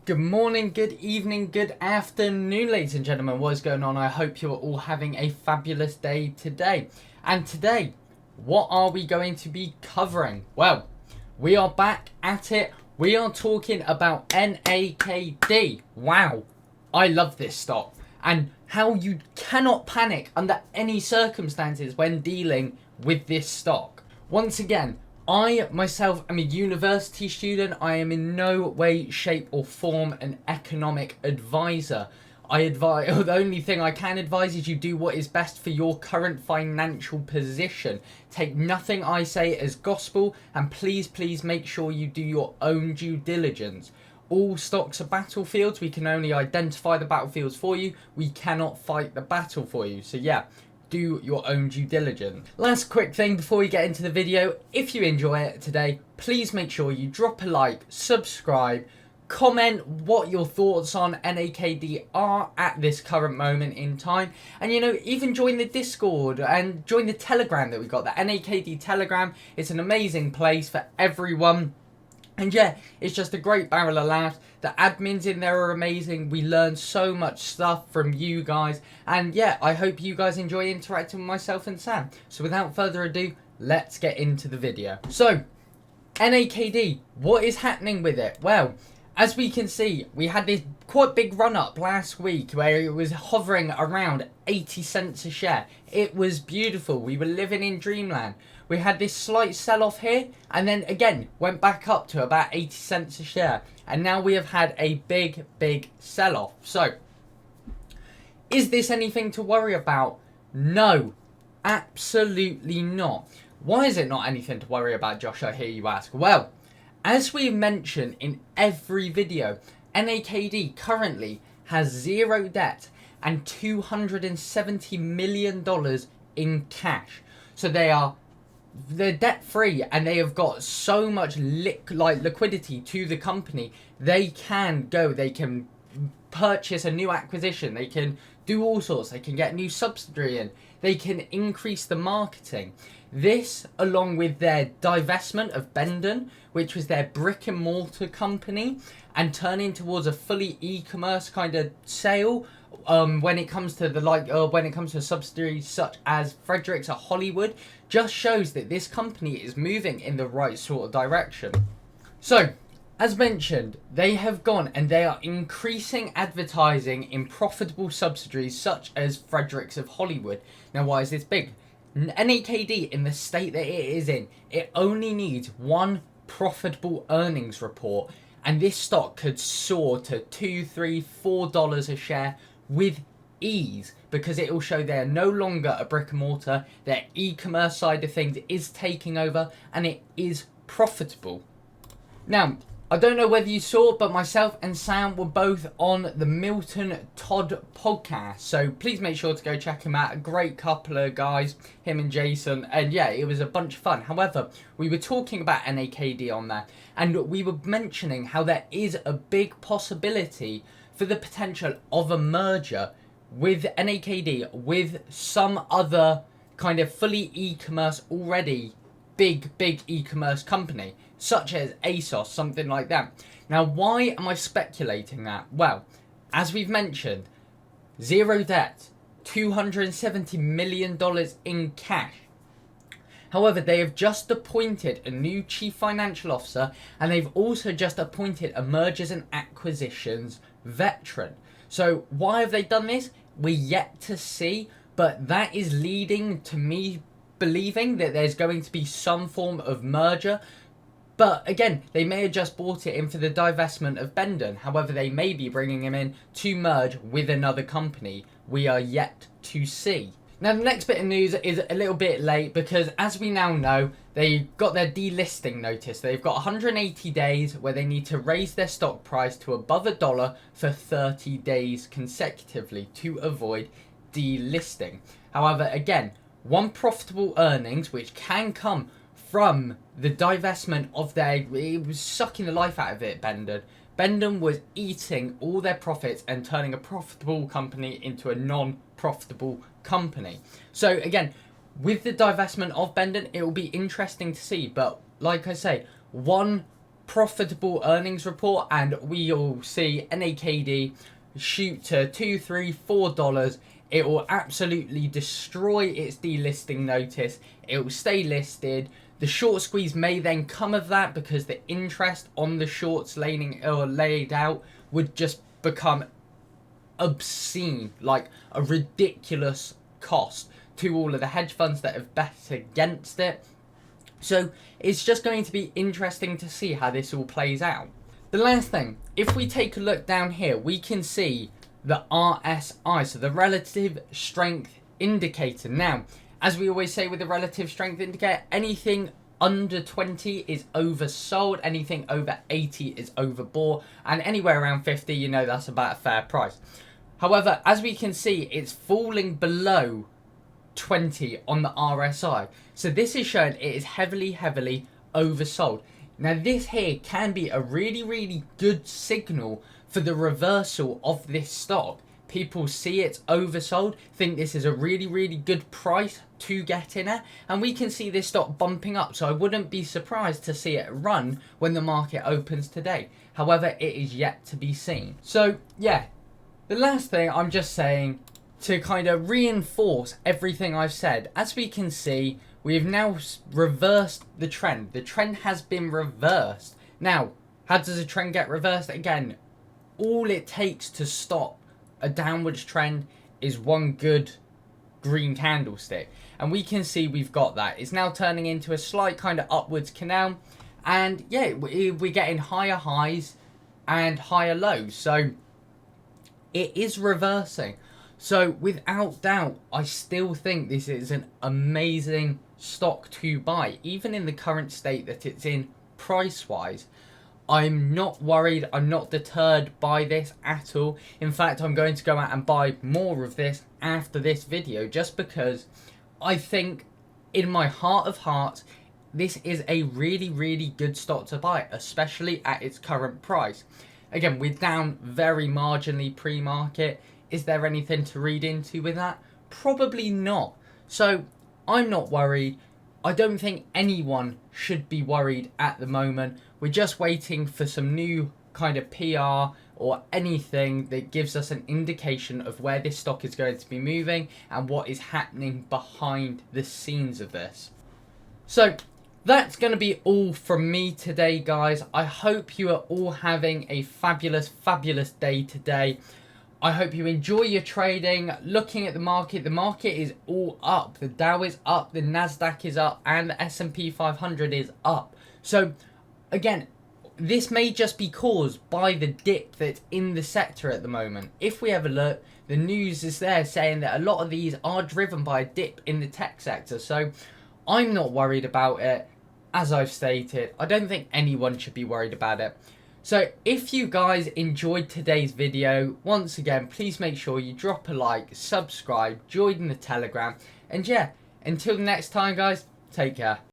Good morning, good evening, good afternoon, ladies and gentlemen. What is going on? I hope you're all having a fabulous day today. And today, what are we going to be covering? Well, we are back at it. We are talking about NAKD. Wow, I love this stock. And how you cannot panic under any circumstances when dealing with this stock. Once again, I myself am a university student. I am in no way, shape or form an economic advisor. The only thing I can advise is you do what is best for your current financial position. Take nothing I say as gospel, and please make sure you do your own due diligence. All stocks are battlefields. We can only identify the battlefields for you. We cannot fight the battle for you. So yeah, do your own due diligence. Last quick thing before we get into the video, if you enjoy it today, please make sure you drop a like, subscribe, comment what your thoughts on NAKD are at this current moment in time, and even join the Discord and join the Telegram that we got, the NAKD Telegram. It's an amazing place for everyone. And yeah, it's just a great barrel of laughs. The admins in there are amazing. We learn so much stuff from you guys. And yeah, I hope you guys enjoy interacting with myself and Sam. So without further ado, let's get into the video. So, NAKD, what is happening with it? Well, as we can see, we had this quite big run up last week where it was hovering around 80 cents a share. It was beautiful. We were living in dreamland. We had this slight sell off here and then again went back up to about 80 cents a share. And now we have had a big sell off. So, is this anything to worry about? No, absolutely not. Why is it not anything to worry about, Josh, I hear you ask? Well, as we've mentioned in every video, NAKD currently has zero debt and $270 million in cash. So they're debt free and they have got so much liquidity to the company. They can purchase a new acquisition. They can do all sorts. They can get a new subsidiary in. They can increase the marketing. This, along with their divestment of Bendon, which was their brick and mortar company, and turning towards a fully e-commerce kind of sale. When it comes to subsidiaries such as Fredericks or Hollywood, just shows that this company is moving in the right sort of direction. So, as mentioned, they have gone and they are increasing advertising in profitable subsidiaries such as Fredericks of Hollywood. Now, why is this big? NAKD, in the state that it is in, it only needs one profitable earnings report, and this stock could soar to $2, $3, $4 a share with ease, because it will show they're no longer a brick and mortar. Their e-commerce side of things is taking over and it is profitable. Now, I don't know whether you saw, but myself and Sam were both on the Milton Todd podcast. So please make sure to go check him out. A great couple of guys, him and Jason. And yeah, it was a bunch of fun. However, we were talking about NAKD on there. And we were mentioning how there is a big possibility for the potential of a merger with NAKD with some other kind of fully e-commerce already big e-commerce company, such as ASOS, something like that. Now, why am I speculating that? Well, as we've mentioned, zero debt, $270 million in cash. However, they have just appointed a new chief financial officer, and they've also just appointed a mergers and acquisitions veteran. So why have they done this? We're yet to see, but that is leading to me believing that there's going to be some form of merger. But again, they may have just bought it in for the divestment of Bendon. However, they may be bringing him in to merge with another company. We are yet to see. Now, the next bit of news is a little bit late because, as we now know, they got their delisting notice. They've got 180 days where they need to raise their stock price to above $1 for 30 days consecutively to avoid delisting. However, again, one profitable earnings, which can come from the divestment of it was sucking the life out of it, Bendon. Bendon was eating all their profits and turning a profitable company into a non-profitable company. So again, with the divestment of Bendon, it will be interesting to see. But like I say, one profitable earnings report and we'll see NAKD shoot to $2, $3, $4. It will absolutely destroy its delisting notice. It will stay listed. The short squeeze may then come of that because the interest on the shorts laid out would just become obscene, like a ridiculous cost to all of the hedge funds that have bet against it. So it's just going to be interesting to see how this all plays out. The last thing, if we take a look down here, we can see the RSI, so the relative strength indicator. Now, as we always say with the relative strength indicator, anything under 20 is oversold, anything over 80 is overbought, and anywhere around 50, you know, that's about a fair price. However, as we can see, it's falling below 20 on the RSI. So this is showing it is heavily oversold. Now this here can be a really good signal for the reversal of this stock. People see it's oversold, think this is a really good price to get in at, and we can see this stock bumping up. So I wouldn't be surprised to see it run when the market opens today. However, it is yet to be seen. So yeah, the last thing I'm just saying to kind of reinforce everything I've said, as we can see, we have now reversed the trend. The trend has been reversed. Now, how does a trend get reversed? Again, all it takes to stop a downwards trend is one good green candlestick. And we can see we've got that. It's now turning into a slight kind of upwards canal. And yeah, we're getting higher highs and higher lows. So it is reversing. So without doubt, I still think this is an amazing stock to buy, even in the current state that it's in price-wise. I'm not worried, I'm not deterred by this at all. In fact, I'm going to go out and buy more of this after this video, just because I think in my heart of hearts, this is a really good stock to buy, especially at its current price. Again, we're down very marginally pre-market. Is there anything to read into with that? Probably not. So I'm not worried. I don't think anyone should be worried at the moment. We're just waiting for some new kind of PR or anything that gives us an indication of where this stock is going to be moving and what is happening behind the scenes of this. So that's going to be all from me today, guys. I hope you are all having a fabulous day today. I hope you enjoy your trading. Looking at the market is all up. The Dow is up, the Nasdaq is up, and the S&P 500 is up. So again, this may just be caused by the dip that's in the sector at the moment. If we have a look, the news is there saying that a lot of these are driven by a dip in the tech sector. So I'm not worried about it. As I've stated, I don't think anyone should be worried about it. So if you guys enjoyed today's video, once again, please make sure you drop a like, subscribe, join the Telegram, and yeah, until next time, guys, take care.